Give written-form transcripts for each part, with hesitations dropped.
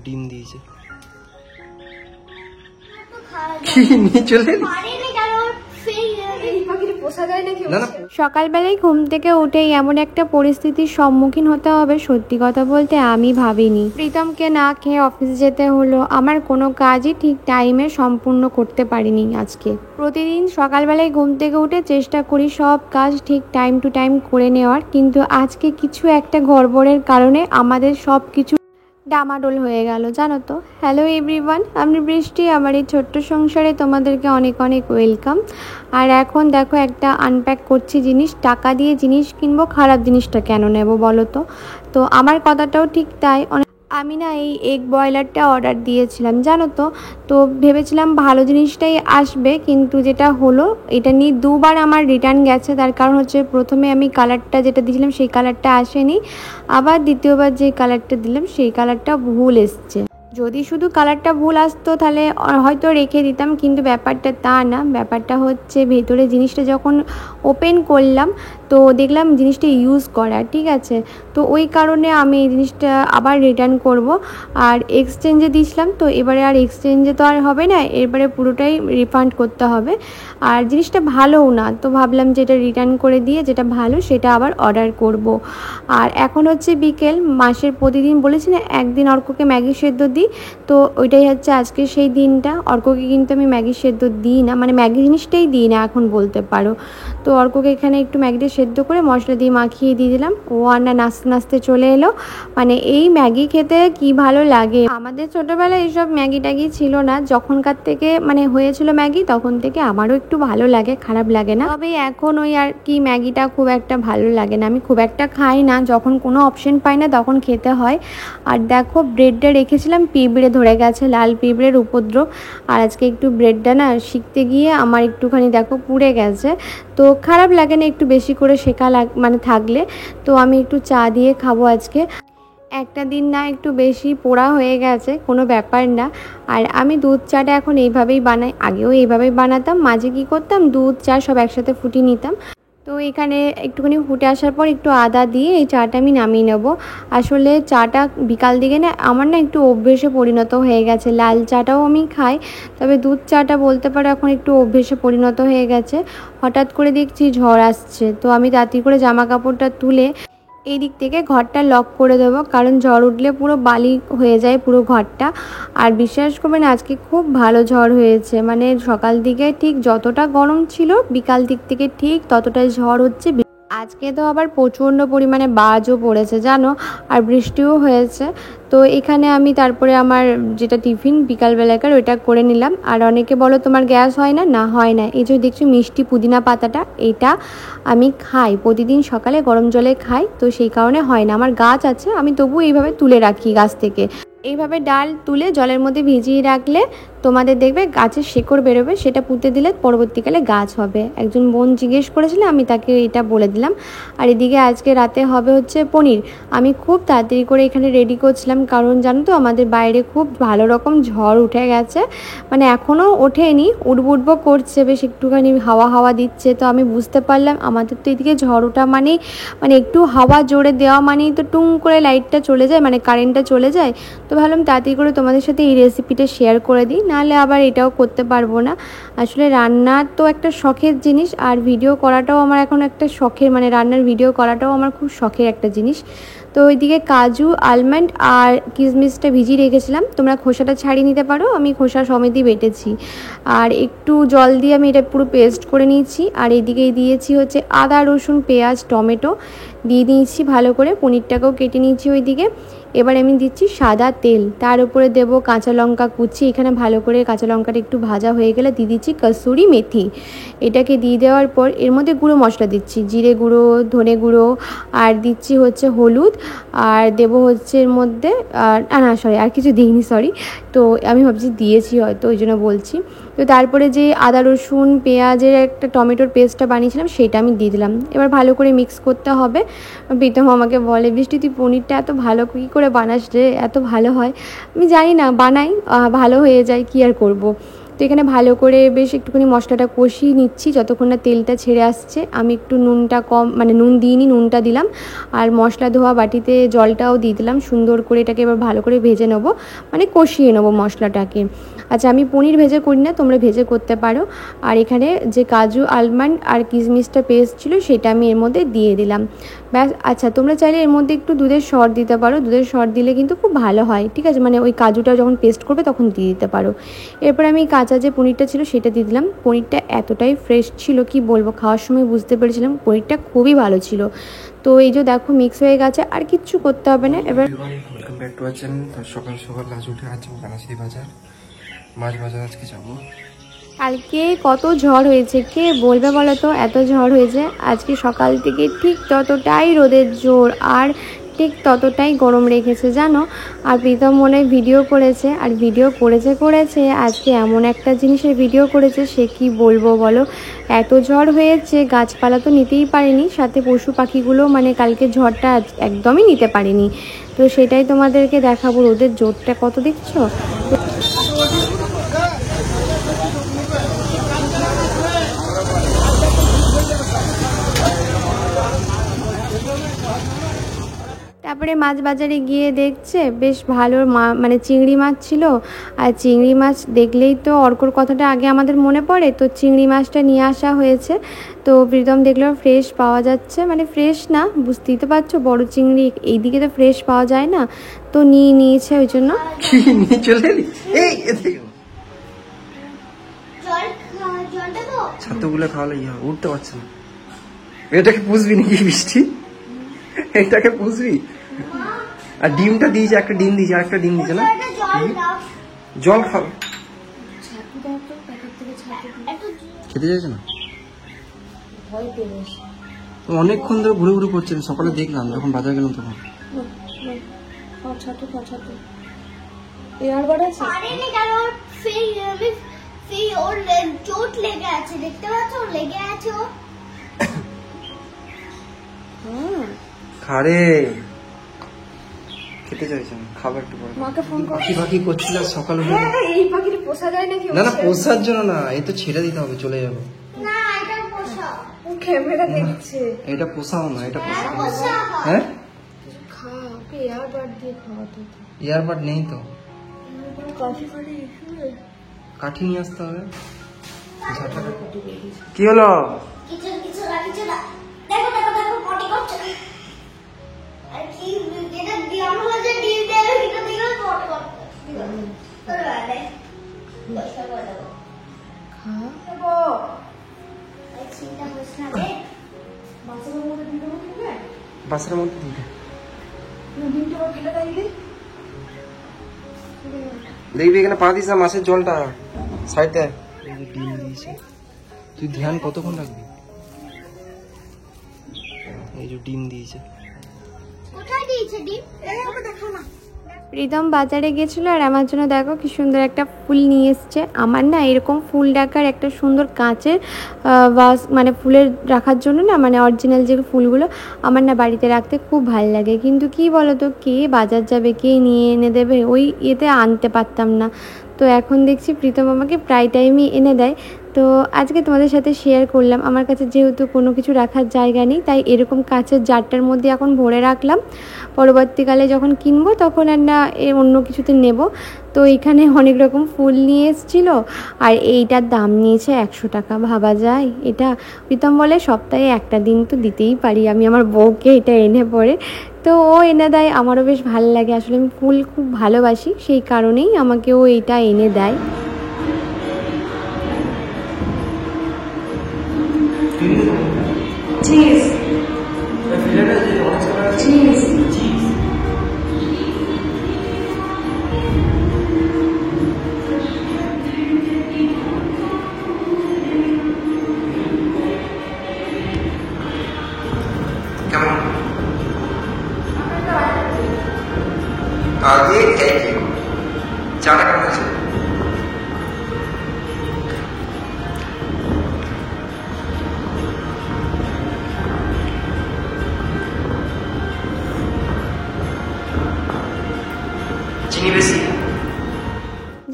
ডিম দিয়েছে কি নিয়ে চলে সকালবেলায় ঘুম থেকে উঠেই এমন একটা পরিস্থিতির সম্মুখীন হতে হবে, সত্যি কথা বলতে আমি ভাবিনি। প্রীতমকে না খেয়ে অফিস যেতে হলো, আমার কোনো কাজই ঠিক টাইমে সম্পূর্ণ করতে পারিনি আজকে। প্রতিদিন সকালবেলায় ঘুম থেকে উঠে চেষ্টা করি সব কাজ ঠিক টাইম টু টাইম করে নেওয়ার, কিন্তু আজকে কিছু একটা গড়বড়ের কারণে আমাদের সব কিছু ডামাডোল হয়ে গেল, জানো তো। হ্যালো এভরিওয়ান, আমি বৃষ্টি, আমার এই ছোট্ট সংসারে তোমাদেরকে অনেক অনেক ওয়েলকাম। আর এখন দেখো একটা আনপ্যাক করছি জিনিস। টাকা দিয়ে জিনিস কিনবো, খারাপ জিনিসটা কেন নেব বলো তো। তো আমার কথাটাও ঠিক তাই। আমি না এই এগ বয়লারটা অর্ডার দিয়েছিলাম, জানো তো। তো ভেবেছিলাম ভালো জিনিসটাই আসবে, কিন্তু যেটা হলো এটা নিয়ে দুবার আমার রিটার্ন গেছে। তার কারণ হচ্ছে প্রথমে আমি কালারটা যেটা দিয়েছিলাম সেই কালারটা আসেনি, আবার দ্বিতীয়বার যে কালারটা দিলাম সেই কালারটা ভুল এসছে। যদি শুধু কালারটা ভুল আসতো তাহলে হয়তো রেখে দিতাম, কিন্তু ব্যাপারটা তা না। ব্যাপারটা হচ্ছে ভেতরে জিনিসটা যখন ওপেন করলাম তো দেখলাম জিনিসটা ইউজ করা, ঠিক আছে। তো ওই কারণে আমি এই জিনিসটা আবার রিটার্ন করব। আর এক্সচেঞ্জে দিয়েছিলাম, তো এবারে আর এক্সচেঞ্জে তো আর হবে না, এবারে পুরোটাই রিফান্ড করতে হবে। আর জিনিসটা ভালোও না, তো ভাবলাম যে এটা রিটার্ন করে দিয়ে যেটা ভালো সেটা আবার অর্ডার করব। আর এখন হচ্ছে বিকেল, মাসের প্রতিদিন বলেছি না একদিন অর্ককে ম্যাগি সেদ্ধ দিই, তো ওইটাই হচ্ছে আজকে সেই দিনটা। অর্ককে কিন্তু আমি ম্যাগি সেদ্ধ দিই না, মানে ম্যাগি জিনিসটাই দিই না এখন বলতে পারো। তো অর্ককে এখানে একটু ম্যাগিটা সেদ্ধ করে মশলা দিয়ে মাখিয়ে দিয়ে দিলাম। ও আর না নাচতে নাচতে চলে এলো। মানে এই ম্যাগি খেতে কি ভালো লাগে। আমাদের ছোটোবেলায় এইসব ম্যাগি ট্যাগি ছিল না, যখনকার থেকে মানে হয়েছিল ম্যাগি তখন থেকে আমারও একটু ভালো লাগে, খারাপ লাগে না। তবে এখন ওই আর কি ম্যাগিটা খুব একটা ভালো লাগে না, আমি খুব একটা খাই না, যখন কোনো অপশন পাই না তখন খেতে হয়। আর দেখো ব্রেডটা রেখেছিলাম, পিঁপড়ে ধরে গেছে, লাল পিঁপড়ের উপদ্রব। আর আজকে একটু ব্রেডটা না শিখতে গিয়ে আমার একটুখানি দেখো পুড়ে গেছে। তো খারাপ লাগে না একটু বেশি করে শেখা মানে থাকলে। তো আমি একটু চা দিয়ে খাবো আজকে। একটা দিন না একটু বেশি পোড়া হয়ে গেছে, কোনো ব্যাপার না। আর আমি দুধ চাটা এখন এইভাবেই বানাই, আগেও এইভাবেই বানাতাম। মাঝে কী করতাম, দুধ চা সব একসাথে ফুটিয়ে নিতাম। তো এখানে একটুখানি ফুটে আসার পর একটু আদা দিয়ে এই চাটা আমি নামিয়ে নেব। আসলে চাটা বিকাল দিকে না আমার না একটু অভ্যেসে পরিণত হয়ে গেছে। লাল চাটাও আমি খাই, তবে দুধ চাটা বলতে পারো এখন একটু অভ্যেসে পরিণত হয়ে গেছে। হঠাৎ করে দেখছি ঝড় আসছে, তো আমি তাড়াতাড়ি করে জামা কাপড়টা তুলে এই দিক থেকে ঘরটা লক করে দেবো, কারণ ঝড় উঠলে পুরো বালি হয়ে যায় পুরো ঘরটা। আর বিশ্বাস করবেন আজকে খুব ভালো ঝড় হয়েছে, মানে সকাল দিকে ঠিক যতটা গরম ছিল বিকাল দিক থেকে ঠিক ততটাই ঝড় হচ্ছে। আজকে তো আবার প্রচণ্ড পরিমাণে বাজও পড়েছে জানো, আর বৃষ্টিও হয়েছে। তো এখানে আমি তারপরে আমার যেটা টিফিন বিকালবেলাকার ওইটা করে নিলাম। আর অনেকে বলো তোমার গ্যাস হয় না, না হয় না। এই যে দেখছি মিষ্টি পুদিনা পাতাটা, এটা আমি খাই প্রতিদিন সকালে গরম জলে খাই, তো সেই কারণে হয় না। আমার গাছ আছে, আমি তবু এইভাবে তুলে রাখি গাছ থেকে। এইভাবে ডাল তুলে জলের মধ্যে ভিজিয়ে রাখলে তোমাদের দেখবে গাছের শেকড় বেরোবে, সেটা পুঁতে দিলে পরবর্তীকালে গাছ হবে। একজন বোন জিজ্ঞেস করেছিল, আমি তাকে এটা বলে দিলাম। আর এদিকে আজকে রাতে হবে হচ্ছে পনির। আমি খুব তাড়াতাড়ি করে এখানে রেডি করছিলাম, কারণ জানো তো আমাদের বাইরে খুব ভালো রকম ঝড় উঠে গেছে, মানে এখনও ওঠেনি, উঠবো করছে, বেশ একটুখানি হাওয়া হাওয়া দিচ্ছে। তো আমি বুঝতে পারলাম আমাদের তো এদিকে ঝড় ওঠা মানে একটু হাওয়া জোরে দেওয়া মানেই তো টুং করে লাইটটা চলে যায়, মানে কারেন্টটা চলে যায়। তো ভাবলাম তাড়াতাড়ি করে তোমাদের সাথে এই রেসিপিটা শেয়ার করে দিই, নাহলে আবার এটাও করতে পারবো না। আসলে রান্না তো একটা শখের জিনিস, আর ভিডিও করাটাও আমার এখন একটা শখের, মানে রান্নার ভিডিও করাটাও আমার খুব শখের একটা জিনিস। তো ওইদিকে কাজু, আলমন্ড আর কিশমিশটা ভিজিয়ে রেখেছিলাম, তোমরা খোসাটা ছাড়িয়ে নিতে পারো, আমি খোসা সমেতই বেটেছি। আর একটু জল দিয়ে আমি এটা পুরো পেস্ট করে নিয়েছি। আর এদিকে দিয়েছি হচ্ছে আদা, রসুন, পেঁয়াজ, টমেটো দিয়ে দিয়েছি ভালো করে। পনিরটাকেও কেটে নিয়েছি ওইদিকে। এবার আমি দিচ্ছি সাদা তেল, তার উপরে দেবো কাঁচা লঙ্কা কুচি। এখানে ভালো করে কাঁচা লঙ্কাটা একটু ভাজা হয়ে গেলে দিয়ে দিচ্ছি কসুরি মেথি। এটাকে দিয়ে দেওয়ার পর এর মধ্যে গুঁড়ো মশলা দিচ্ছি, জিরে গুঁড়ো, ধনে গুঁড়ো, আর দিচ্ছি হচ্ছে হলুদ, আর দেবো হচ্ছে এর মধ্যে না সরি আর কিছু দিইনি, সরি। তো আমি ভাবছি দিয়েছি হয়তো, ওই জন্য বলছি। তো তারপরে যে আদা, রসুন, পেঁয়াজের একটা টমেটোর পেস্টটা বানিয়েছিলাম সেটা আমি দিয়ে দিলাম। এবার ভালো করে মিক্স করতে হবে। প্রীতম আমাকে বলে, বৃষ্টি তুই পনিরটা এত ভালো কী করে বানাস রে, এত ভালো হয়। আমি জানি না, বানাই, ভালো হয়ে যায়, কী আর করব। তো এখানে ভালো করে বেশ একটুখানি মশলাটা কষিয়ে নিচ্ছি যতক্ষণ না তেলটা ছেড়ে আসছে। আমি একটু নুনটা কম, মানে নুন দিইনি, নুনটা দিলাম, আর মশলা ধোয়া বাটিতে জলটাও দিয়ে দিলাম। সুন্দর করে এটাকে এবার ভালো করে ভেজে নেবো, মানে কষিয়ে নেবো মশলাটাকে। আচ্ছা, আমি পনির ভেজে করি না, তোমরা ভেজে করতে পারো। আর এখানে যে কাজু, আলমন্ড আর কিশমিশটা পেস্ট ছিল সেটা আমি এর মধ্যে দিয়ে দিলাম, ব্যাস। আচ্ছা, তোমরা চাইলে এর মধ্যে একটু দুধের সর দিতে পারো, দুধের সর দিলে কিন্তু খুব ভালো হয়, ঠিক আছে, মানে ওই কাজুটা যখন পেস্ট করবে তখন দিয়ে দিতে পারো। এরপর আমি কাঁচা যে পনিরটা ছিল সেটা দিয়ে দিলাম। পনিরটা এতটাই ফ্রেশ ছিল কি বলবো, খাওয়ার সময় বুঝতে পেরেছিলাম পনিরটা খুবই ভালো ছিল। তো এই যে দেখো মিক্স হয়ে গেছে, আর কিচ্ছু করতে হবে না। এবার welcome back to our channel. সকাল সকাল আজ উঠে আছি বানাসি বাজার, মাছ বাজার আজকে যাবো। কালকে কত ঝড় হয়েছে, কে বলবে বলো তো, এত ঝড় হয়েছে। আজকে সকাল থেকে ঠিক ততটাই রোদের জোর আর ঠিক ততটাই গরম রেখেছে জানো। আর প্রীতম মনে হয় ভিডিও করেছে, আর ভিডিও করেছে আজকে এমন একটা জিনিসের ভিডিও করেছে, সে কি বলবো বলো। এত ঝড় হয়েছে, গাছপালা তো নিতেই পারেনি, সাথে পশু পাখিগুলো মানে কালকে ঝড়টা একদমই নিতে পারেনি। তো সেটাই তোমাদেরকে দেখাবো, রোদের জোরটা কত দেখছো। তারপরে মাছ বাজারে গিয়ে দেখছে বেশ ভালো মানে চিংড়ি মাছ ছিল। আর চিংড়ি মাছ দেখলেই তো অর্কর কথাটা আগে আমাদের মনে পড়ে, তো চিংড়ি মাছটা নিয়ে আসা হয়েছে। তো প্রীতম দেখলো ফ্রেশ পাওয়া যাচ্ছে, মানে ফ্রেশ না, বুঝতেই তো পারছো, বড় চিংড়ি এইদিকে তো ফ্রেশ পাওয়া যায় না, তো নিয়েছে ওই জন্য। নিয়ে চলে এলি? এই ছাতুগুলো খাওয়ালে ইয়ে উঠতে পারছে না। এটাকে পুষবি নাকি বৃষ্টি? এটাকে পুষবি? আর ডিমটা দিয়েছে, একটা ডিম দিয়েছে, আর একটা ডিম দিয়েছে না, জল খাবে। খেতে চাইছে না, অনেকক্ষণ ধরে ঘুরে ঘুরে করছেন। সকালে দেখলাম যখন বাজার গেলাম তখন। চোট লেগে আছে, দেখতে পাচ্ছ, লেগে আছে ও। খারে খেতে চাইছে না, খাবার একটু পরে। মাকে ফোন করে পাখি পাখি করছিল সকাল উঠে। এই পাখিটা পোষা যায় নাকি? না না, পোষার জন্য না, এই তো ছেড়ে দিতে হবে, চলে যাবে। না, এটা পোষা। ও ক্যামেরা দেখছে। এটা পোষাও না, এটা পোষা। হ্যাঁ, খা, ওকে এয়ারবাড দিয়ে খাওয়াতে। ইয়ারবাড নেই তো, কফি কাঠি নিয়ে আসতে হবে। কি হলো? কিছু না, দেখো দেখো দেখো, পটি করছে। আর কি যেটা ডিম হলো, যে ডিম দেবে সেটা দিলে পটি করছে। তোর বাড়ি পয়সা করে দেবো, খা দেবো। এই চিন্তা হচ্ছে না রে, বাসের মধ্যে দিতে হবে, বাসের মধ্যে দিতে ডিমটা ফেলে দিবি। দেখবি এখানে পা দিস না, মাছের জলটা সাইডে ডিম দিয়েছে। তুই ধ্যান কতক্ষণ রাখবি? এই যে ডিম দিয়েছে, কোথায় দিয়েছে ডিম? এভাবে দেখো না। প্রীতম বাজারে গেছিলো আর আমার জন্য দেখো কি সুন্দর একটা ফুল নিয়ে এসছে। আমার না এরকম ফুল রাখার একটা সুন্দর কাঁচের ভাস, মানে ফুলের রাখার জন্য না, মানে অরিজিনাল যে ফুলগুলো আমার না বাড়িতে রাখতে খুব ভালো লাগে। কিন্তু কি বলতো, কে বাজার যাবে, কে নিয়ে এনে দেবে, ওই এতে আনতে পারতাম না। তো এখন দেখছি প্রীতম আমাকে প্রায় টাইমই এনে দেয়। তো আজকে তোমাদের সাথে শেয়ার করলাম। আমার কাছে যেহেতু কোনো কিছু রাখার জায়গা নেই, তাই এরকম কাঁচের জারটার মধ্যে এখন ভরে রাখলাম। পরবর্তীকালে যখন কিনবো তখন আর না অন্য কিছুতে নেব। তো এখানে অনেক রকম ফুল নিয়ে এসেছিলো, আর এইটার দাম নিয়েছে 100 টাকা। ভাবা যায় এটা? প্রীতম বলে সপ্তাহে একটা দিন তো দিতেই পারি আমি আমার বউকে এটা এনে পড়ে। তো ও এনে দেয়, আমারও বেশ ভালো লাগে, আসলে আমি ফুল খুব ভালোবাসি, সেই কারণেই আমাকে ও এইটা এনে দেয়। Cheese. Cheese. আগে একই চারা কাটছে।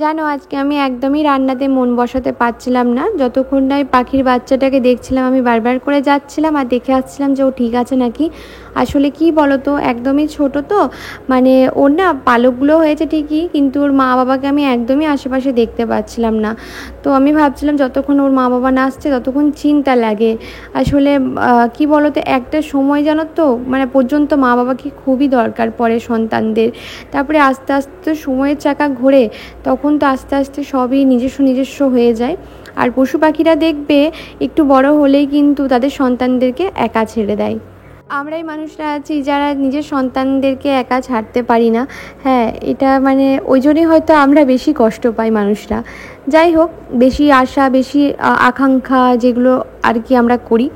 জানো আজকে আমি একদমই রান্নাতে মন বসাতে পারছিলাম না। যতক্ষণ না ওই পাখির বাচ্চাটাকে দেখছিলাম, আমি বারবার করে যাচ্ছিলাম আর দেখে আসছিলাম যে ও ঠিক আছে নাকি। আসলে কি বলো তো, একদমই ছোট তো, মানে ওর না পালকগুলো হয়েছে ঠিকই, কিন্তু ওর মা বাবাকে আমি একদমই আশেপাশে দেখতে পাচ্ছিলাম না। তো আমি ভাবছিলাম যতক্ষণ ওর মা বাবা না আসছে ততক্ষণ চিন্তা লাগে। আসলে কি বলো তো, একটা সময় জানো তো, মানে পর্যন্ত মা বাবাকে খুবই দরকার পড়ে সন্তানদের। তারপরে আস্তে আস্তে সময়ের চাকা ঘোরে, তখন তো আস্তে আস্তে সবই নিজস্ব হয়ে যায়। আর পশু পাখিরা দেখবে একটু বড় হলেই কিন্তু তাদের সন্তানদেরকে একা ছেড়ে দেয়। আমরাই মানুষরা আছি যারা নিজের সন্তানদেরকে একা ছাড়তে পারি না। হ্যাঁ, এটা মানে ওই জন্যই হয়তো আমরা বেশি কষ্ট পাই মানুষরা। যাই হোক, বেশি আশা, বেশি আকাঙ্ক্ষা যেগুলো আর কি আমরা করি।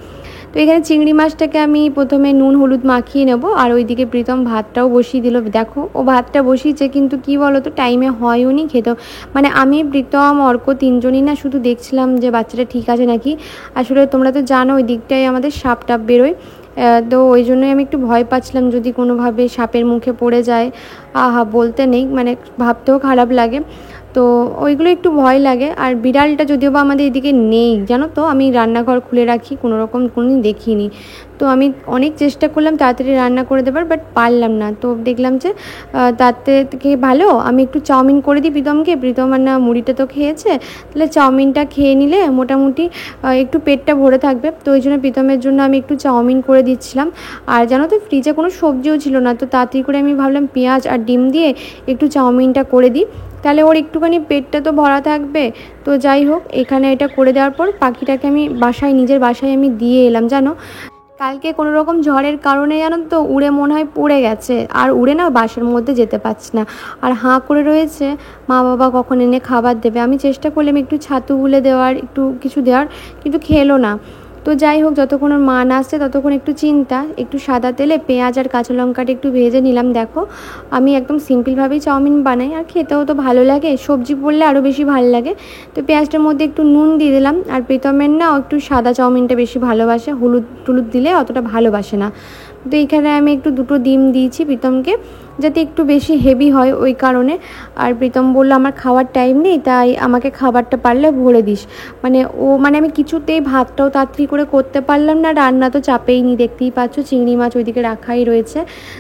তো এখানে চিংড়ি মাছটাকে আমি প্রথমে নুন হলুদ মাখিয়ে নেব, আর ওইদিকে প্রীতম ভাতটাও বসিয়ে দিল। দেখো ও ভাতটা বসিয়েছে, কিন্তু কি বলো তো, টাইমে হয়ও নি খেতেও। মানে আমি, প্রীতম, অর্ক তিনজনই না শুধু দেখছিলাম যে বাচ্চাটা ঠিক আছে নাকি। আসলে তোমরা তো জানো ওই দিকটায় আমাদের সাপ টাপ বেরোয়, তো ওই জন্যই আমি একটু ভয় পাচ্ছিলাম যদি কোনোভাবে সাপের মুখে পড়ে যায়। আহা, বলতে নেই, মানে ভাবতেও খারাপ লাগে। তো ওইগুলো একটু ভয় লাগে। আর বিড়ালটা যদিও বা আমাদের এদিকে নেই জানো তো, আমি রান্নাঘর খুলে রাখি, কোনো রকম কোনোদিন দেখিনি। তো আমি অনেক চেষ্টা করলাম তাড়াতাড়ি রান্না করে দেবার, বাট পারলাম না। তো দেখলাম যে তাতে থেকে ভালো আমি একটু চাউমিন করে দিই প্রীতমকে। প্রীতম আর না মুড়িটা তো খেয়েছে, তাহলে চাউমিনটা খেয়ে নিলে মোটামুটি একটু পেটটা ভরে থাকবে। তো ওই জন্য প্রীতমের জন্য আমি একটু চাউমিন করে দিচ্ছিলাম। আর জানো তো ফ্রিজে কোনো সবজিও ছিল না, তো তাড়াতাড়ি করে আমি ভাবলাম পেঁয়াজ আর ডিম দিয়ে একটু চাউমিনটা করে দিই, তাহলে ওর একটুখানি পেটটা তো ভরা থাকবে। তো যাই হোক, এখানে এটা করে দেওয়ার পর পাখিটাকে আমি নিজের বাসায় আমি দিয়ে এলাম। জানো কালকে কোনো রকম ঝড়ের কারণে জানো তো উড়ে মনে হয় পড়ে গেছে, আর উড়ে না বাসার মধ্যে যেতে পারছি না, আর হাঁ করে রয়েছে মা বাবা কখন এনে খাবার দেবে। আমি চেষ্টা করলাম একটু ছাতু গুলে দেওয়ার, একটু কিছু দেওয়ার, কিন্তু খেলো না। তো যাই হোক, যতক্ষণ ওর মা না আসছে ততক্ষণ একটু চিন্তা। একটু সাদা তেলে পেঁয়াজ আর কাঁচা লঙ্কাটা একটু ভেজে নিলাম। দেখো আমি একদম সিম্পলভাবেই চাউমিন বানাই, আর খেতেও তো ভালো লাগে, সবজি পড়লে আরও বেশি ভালো লাগে। তো পেঁয়াজটার মধ্যে একটু নুন দিয়ে দিলাম। আর প্রীতমের না একটু সাদা চাউমিনটা বেশি ভালোবাসে, হলুদ টুলুদ দিলে অতটা ভালোবাসে না। তো এইখানে আমি একটু দুটো ডিম দিয়েছি প্রীতমকে, যাতে একটু বেশি হেভি হয় ওই কারণে। আর প্রীতম বললো আমার খাওয়ার টাইম নেই, তাই আমাকে খাবারটা পারলে ভরে দিস। মানে আমি কিছুতেই ভাতটাও তাড়াতাড়ি করে করতে পারলাম না, রান্না তো চাপেই নি, দেখতেই পাচ্ছ চিংড়ি মাছ ওইদিকে রাখাই রয়েছে।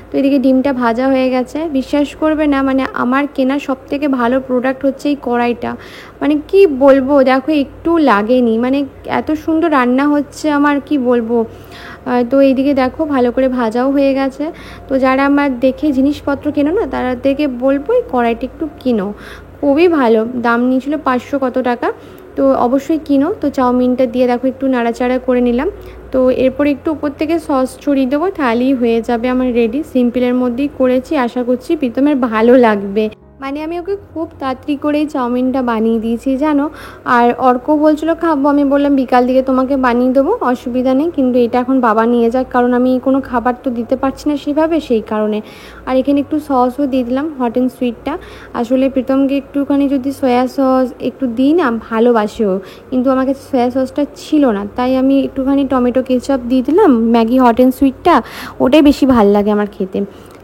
তো এদিকে ডিমটা ভাজা হয়ে গেছে। বিশ্বাস করবে না, মানে আমার কেনা সবথেকে ভালো প্রোডাক্ট হচ্ছে এই কড়াইটা। মানে কি বলবো, দেখো একটু লাগেনি, মানে এত সুন্দর রান্না হচ্ছে আমার, কি বলবো। তো এইদিকে দেখো ভালো করে ভাজাও হয়ে গেছে। তো যারা আমার দেখে জিনিসপত্র কেনো না, তাদেরকে বলবো এই কড়াইটা একটু কিনো, খুবই ভালো। দাম নিয়েছিল 500 কত টাকা, তো অবশ্যই কিনো। তো চাউমিনটা দিয়ে দেখো একটু নাড়াচাড়া করে নিলাম। তো এরপর একটু উপর থেকে সস ছড়িয়ে দেবো, তাহলেই হয়ে যাবে আমার রেডি। সিম্পলের মধ্যেই করেছি, আশা করছি প্রীতমের ভালো লাগবে। মানে আমি ওকে খুব তাড়াতাড়ি করেই চাউমিনটা বানিয়ে দিয়েছি জানো। আর অর্ক বলছিল খাবো, আমি বললাম বিকাল দিকে তোমাকে বানিয়ে দেবো, অসুবিধা নেই, কিন্তু এটা এখন বাবা নিয়ে যাক, কারণ আমি কোনো খাবার তো দিতে পারছি না সেভাবে, সেই কারণে। আর এখানে একটু সসও দিয়ে দিলাম, হট অ্যান্ড সুইটটা। আসলে প্রীতমকে একটুখানি যদি সয়া সস একটু দিই না, ভালোবাসেও, কিন্তু আমার কাছে সয়া সসটা ছিল না, তাই আমি একটুখানি টমেটো কেচাপ দিয়ে দিলাম, ম্যাগি হট অ্যান্ড সুইটটা, ওটাই বেশি ভালো লাগে আমার খেতে।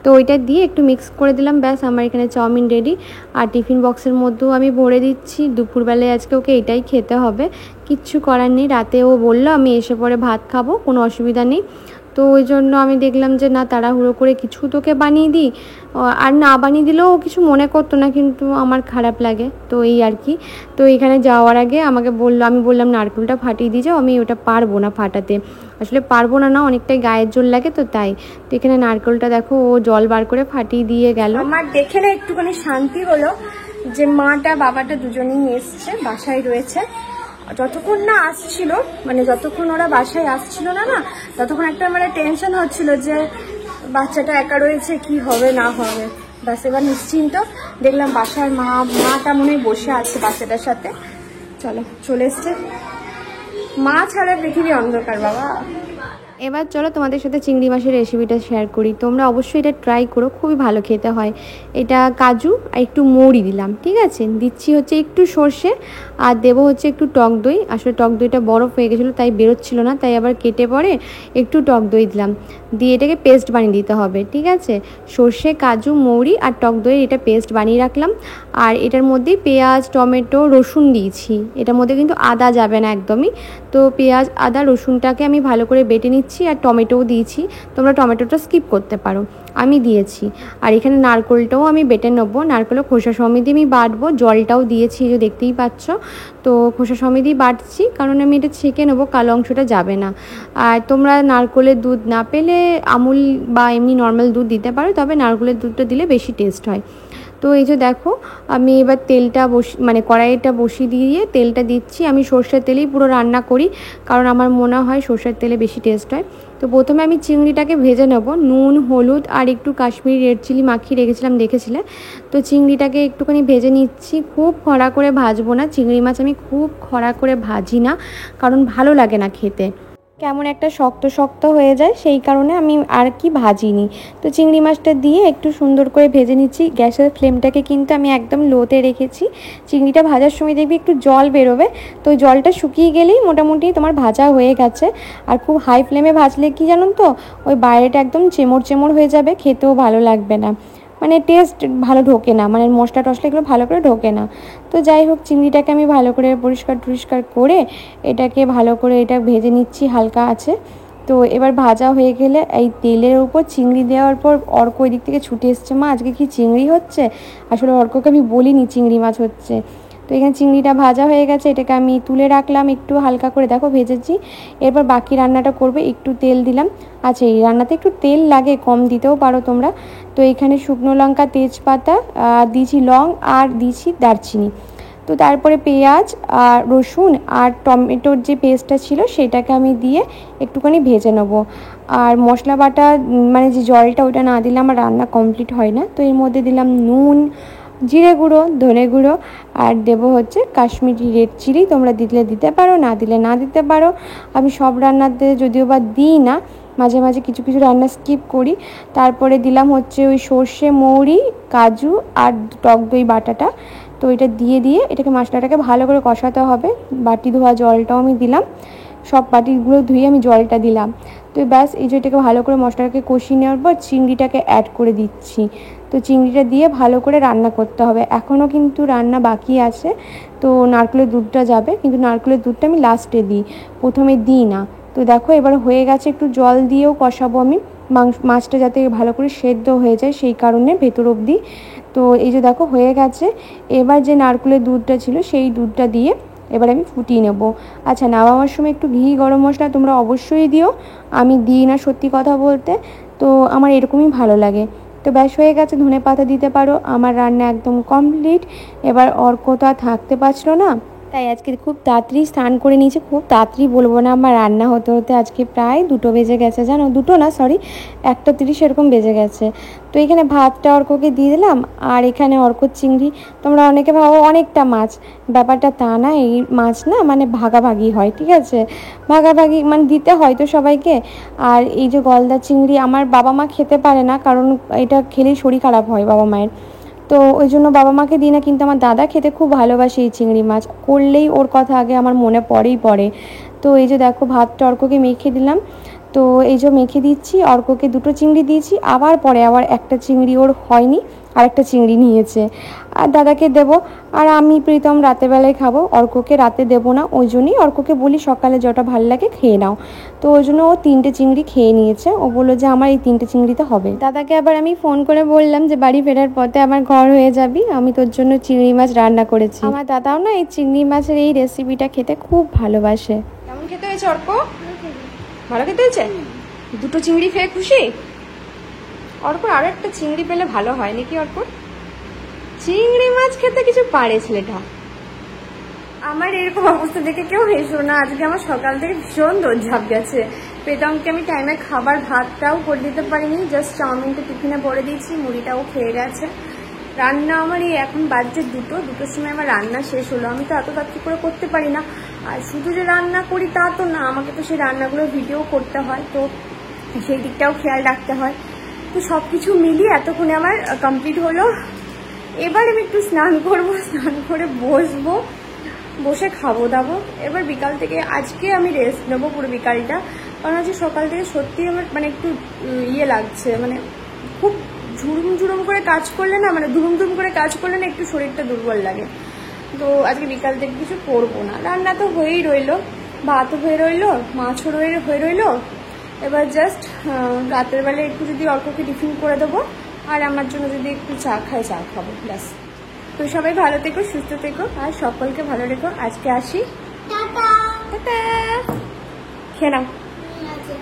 তো ওইটা দিয়ে একটু মিক্স করে দিলাম, ব্যাস আমার এখানে চাউমিন রেডি। আর টিফিন বক্সের মধ্যেও আমি ভরে দিচ্ছি, দুপুরবেলায় আজকে ওকে এটাই খেতে হবে, কিচ্ছু করার নেই। রাতে ও বললো আমি এসে পরে ভাত খাবো, কোনো অসুবিধা নেই। তো ওই জন্য আমি দেখলাম যে না, তাড়াহুড়ো করে কিছু তোকে বানিয়ে দিই, আর না বানিয়ে দিলেও কিছু মনে করতো না, কিন্তু আমার খারাপ লাগে, তো এই আর কি। তো এখানে যাওয়ার আগে আমাকে বললো, আমি বললাম নারকেলটা ফাটিয়ে দিয়ে যাও, আমি ওটা পারবো না ফাটাতে। আসলে পারবো না, অনেকটাই গায়ের জোর লাগে, তো তাই। তো এখানে নারকেলটা দেখো ও জল বার করে ফাটিয়ে দিয়ে গেল। আমার দেখে না একটুখানি শান্তি হলো যে মাটা বাবাটা দুজনেই এসছে, বাসায় রয়েছে। যতক্ষণ না আসছিল, মানে যতক্ষণ ওরা বাসায় আসছিল না, ততক্ষণ একটা মানে টেনশন হচ্ছিল যে বাচ্চাটা একা রয়েছে, কি হবে না হবে। ব্যাস এবার নিশ্চিন্ত, দেখলাম বাসার মাটা মনে হয় বসে আছে বাচ্চাটার সাথে। চলো, চলে এসছে। মা ছাড়া পৃথিবী অন্ধকার বাবা। এবার চলো তোমাদের সাথে চিংড়ি মাছের রেসিপিটা শেয়ার করি। তোমরা অবশ্যই এটা ট্রাই করো, খুবই ভালো খেতে হয়। এটা কাজু আর একটু মৌরি দিলাম, ঠিক আছে, দিচ্ছি হচ্ছে একটু সর্ষে, আর দেবো হচ্ছে একটু টক দই। আসলে টক দইটা বরফ হয়ে গেছিলো, তাই বেরোচ্ছিল না, তাই আবার কেটে পরে একটু টক দই দিলাম। দিয়ে এটাকে পেস্ট বানিয়ে দিতে হবে, ঠিক আছে। সর্ষে, কাজু, মৌরি আর টক দই এটা পেস্ট বানিয়ে রাখলাম। আর এটার মধ্যে পেঁয়াজ, টমেটো, রসুন দিয়েছি। এটার মধ্যে কিন্তু আদা যাবে না একদমই। তো পেঁয়াজ, আদা, রসুনটাকে আমি ভালো করে বেটে নিচ্ছি। আর টমেটোও দিয়েছি, তোমরা টমেটোটা স্কিপ করতে পারো, আমি দিয়েছি। আর এখানে নারকেলটাও আমি বেটে নেবো, নারকেলও খোসা সমেত আমি বাটবো। জলটাও দিয়েছি, যে দেখতেই পাচ্ছ। তো খোসা সমেতই বাটছি, কারণ আমি এটা ছেঁকে নেবো, কালো অংশটা যাবে না। আর তোমরা নারকেলের দুধ না পেলে আমুল বা এমনি নর্মাল দুধ দিতে পারো, তবে নারকেলের দুধটা দিলে বেশি টেস্ট হয়। তো এই যে দেখো, আমি এবার তেলটা কড়াইটা বসিয়ে দিয়ে তেলটা দিচ্ছি। আমি সর্ষের তেলেই পুরো রান্না করি, কারণ আমার মনে হয় সর্ষের তেলে বেশি টেস্ট হয়। তো প্রথমে আমি চিংড়িটাকে ভেজে নেব, নুন, হলুদ আর একটু কাশ্মীরি রেড চিলি মাখিয়ে রেখেছিলাম, দেখেছিলে। তো চিংড়িটাকে একটুখানি ভেজে নিচ্ছি, খুব খরা করে ভাজবো না। চিংড়ি মাছ আমি খুব খরা করে ভাজি না, কারণ ভালো লাগে না খেতে, কেমন একটা শক্ত শক্ত হয়ে যায়, সেই কারণে আমি আর কি ভাজিনি। তো চিংড়ি মাছটা দিয়ে একটু সুন্দর করে ভেজে নিচ্ছি। গ্যাসের ফ্লেমটাকে কিন্তু আমি একদম লোতে রেখেছি। চিংড়িটা ভাজার সময় দেখবি একটু জল বেরোবে, তো জলটা শুকিয়ে গেলেই মোটামুটি তোমার ভাজা হয়ে গেছে। আর খুব হাই ফ্লেমে ভাজলে কি জানো তো, ওই বাইরেটা একদম চেমড় চেমড় হয়ে যাবে, খেতেও ভালো লাগবে না, মানে টেস্ট ভালো ঢোকে না, মানে মশলা টশলা এগুলো ভালো করে ঢোকে না। তো যাই হোক, চিংড়িটাকে আমি ভালো করে পরিষ্কার করে এটাকে ভালো করে এটা ভেজে নিচ্ছি হালকা আছে। তো এবার ভাজা হয়ে গেলে এই তেলের উপর চিংড়ি দেওয়ার পর অর্ক ওই দিক থেকে ছুটে এসছে, মা আজকে কি চিংড়ি হচ্ছে। আসলে অর্ককে আমি বলিনি চিংড়ি মাছ হচ্ছে। তো এখানে চিংড়িটা ভাজা হয়ে গেছে, এটাকে আমি তুলে রাখলাম একটু হালকা করে, দেখো ভেজেছি। এরপর বাকি রান্নাটা করবে, একটু তেল দিলাম। আচ্ছা, এই রান্নাতে একটু তেল লাগে, কম দিতেও পারো তোমরা। তো এখানে শুকনো লঙ্কা, তেজপাতা দিয়েছি, লং আর দিয়েছি দারচিনি। তো তারপরে পেঁয়াজ আর রসুন আর টমেটোর যে পেস্টটা ছিল সেটাকে আমি দিয়ে একটুখানি ভেজে নেবো। আর মশলা বাটা মানে যে জলটা, ওটা না দিলে আমার রান্না কমপ্লিট হয় না। তো এর মধ্যে দিলাম নুন, জিরে গুঁড়ো, ধনে গুঁড়ো আর দেবো হচ্ছে কাশ্মীরি রেড চিলি। তোমরা দিলে দিতে পারো, না দিলে না দিতে পারো। আমি সব রান্নাতে যদিও বা দিই না, মাঝে মাঝে কিছু কিছু রান্না স্কিপ করি। তারপরে দিলাম হচ্ছে ওই সর্ষে, মৌরি, কাজু আর টক দই বাটাটা। তো এটা দিয়ে এটাকে মশলাটাকে ভালো করে কষাতে হবে। বাটি ধোয়া জলটাও আমি দিলাম, সব বাটিগুলো ধুয়ে আমি জলটা দিলাম। তো ব্যাস, এই যে এটাকে ভালো করে মশলাটাকে কষিয়ে নেওয়ার পর চিংড়িটাকে অ্যাড করে দিচ্ছি। তো চিংড়িটা দিয়ে ভালো করে রান্না করতে হবে। এখনও কিন্তু রান্না বাকি আছে। তো নারকেলের দুধটা যাবে, কিন্তু নারকেলের দুধটা আমি লাস্টে দিই, প্রথমে দিই না। তো দেখো এবার হয়ে গেছে, একটু জল দিয়েও কষাবো আমি, মাছটা যাতে ভালো করে সেদ্ধ হয়ে যায়, সেই কারণে ভেতর অবধি। তো এই যে দেখো হয়ে গেছে। এবার যে নারকেলের দুধটা ছিল সেই দুধটা দিয়ে এবার আমি ফুটিয়ে নেব। আচ্ছা, নামাবার সময় একটু ঘি, গরম মশলা তোমরা অবশ্যই দিও, আমি দিই না সত্যি কথা বলতে, তো আমার এরকমই ভালো লাগে। তো ব্যাস হয়ে গেছে, ধনেপাতা দিতে পারো। আমার রান্না একদম কমপ্লিট। এবার অর্ক তো আর থাকতে পারছিল না, তাই আজকে খুব তাড়াতাড়ি স্নান করে নিয়েছি। খুব তাড়াতাড়ি বলবো না, আমার রান্না হতে হতে আজকে প্রায় 2টো বেজে গেছে, জানো, 2টো না সরি 1:30 এরকম বেজে গেছে। তো এখানে ভাতটা অর্ককে দিয়ে দিলাম। আর এখানে অর্কর চিংড়ি, তোমরা অনেকে ভাবো অনেকটা মাছ, ব্যাপারটা তা না। এই মাছ না মানে ভাগাভাগি হয়, ঠিক আছে, ভাগাভাগি মানে দিতে হয় তো সবাইকে। আর এই যে গলদা চিংড়ি আমার বাবা মা খেতে পারে না, কারণ এটা খেলেই শরীর খারাপ হয় বাবা মায়ের, তো ওই জন্য বাবা মাকে দিই না। কিন্তু আমার দাদা খেতে খুব ভালোবাসে এই চিংড়ি মাছ, করলেই ওর কথা আগে আমার মনে পড়ে। তো এই যে দেখো ভাতটা অর্ককে মেখে দিলাম। তো এই যে মেখে দিচ্ছি, অর্ককে 2টো চিংড়ি দিয়েছি, আবার পরে একটা চিংড়ি ওর হয়নি, আর একটা চিংড়ি নিয়েছে, আর দাদাকে দেব। আর আমি প্রীতম রাতের বেলায় খাবো, অর্ককে রাতে দেবো না। ওই জন্যই অর্ককে বলি সকালে যটা ভালো লাগে খেয়ে নাও। তো ওই জন্য ও 3টে চিংড়ি খেয়ে নিয়েছে। ও বললো যে আমার এই 3টে চিংড়িতে হবে। দাদাকে আবার আমি ফোন করে বললাম যে বাড়ি ফেরার পথে আমার ঘর হয়ে যাবি, আমি তোর জন্য চিংড়ি মাছ রান্না করেছি। আমার দাদাও না এই চিংড়ি মাছের এই রেসিপিটা খেতে খুব ভালোবাসে। কেমন খেতে হয়েছে অর্ক? ভালো খেতে হয়েছে? 2টো চিংড়ি খেয়ে খুশি? অর্কর আরো একটা চিংড়ি পেলে ভালো হয় নাকি? অর্কর চিংড়ি মাছ খেতে কিছু পারে ছেলেটা। আমার এরকম অবস্থা দেখে কেউ হেসো না, আজকে আমার সকাল থেকে ভীষণ দৌড়ঝাঁপ গেছে। প্রীতমকে আমি টাইমে খাবার ভাতটাও করে দিতে পারিনি, জাস্ট চাউমিনটা টিফিনে ভরে দিয়েছি, মুড়িটাও খেয়ে গেছে। রান্না আমার এই এখন বাজছে 2টোর সময় আমার রান্না শেষ হলো। আমি তো এত তাড়াতাড়ি করে করতে পারি না, আর শুধু যে রান্না করি তা তো না, আমাকে তো সেই রান্নাগুলোর ভিডিও করতে হয়, তো সেই দিকটাও খেয়াল রাখতে হয়। তো সব কিছু মিলিয়ে এতক্ষণে আমার কমপ্লিট হলো। এবার আমি একটু স্নান করবো, স্নান করে বসবো, বসে খাবো দাবো। এবার বিকাল থেকে আজকে আমি রেস্ট নেবো পুরো বিকালটা, কারণ আজকে সকাল থেকে সত্যি আমার মানে একটু ইয়ে লাগছে, মানে খুব ঝুড়ুম করে কাজ করলে না, মানে ধুম করে কাজ করলে না একটু শরীরটা দুর্বল লাগে। তো আজকে বিকাল থেকে কিছু করবো না, রান্না তো হয়েই রইলো, ভাতও হয়ে রইলো, মাছও হয়ে রইলো। এবার জাস্ট রাতের বেলায় একটু যদি অল্পকে টিফিন করে দেবো, আর আমার জন্য যদি একটু চা খাবো, ব্যাস। তো সবাই ভালো থেকো, সুস্থ থেকো, আর সকলকে ভালো রেখো। আজকে আসি, টাটা। টাটা, খেয়ে নাও। আচ্ছা।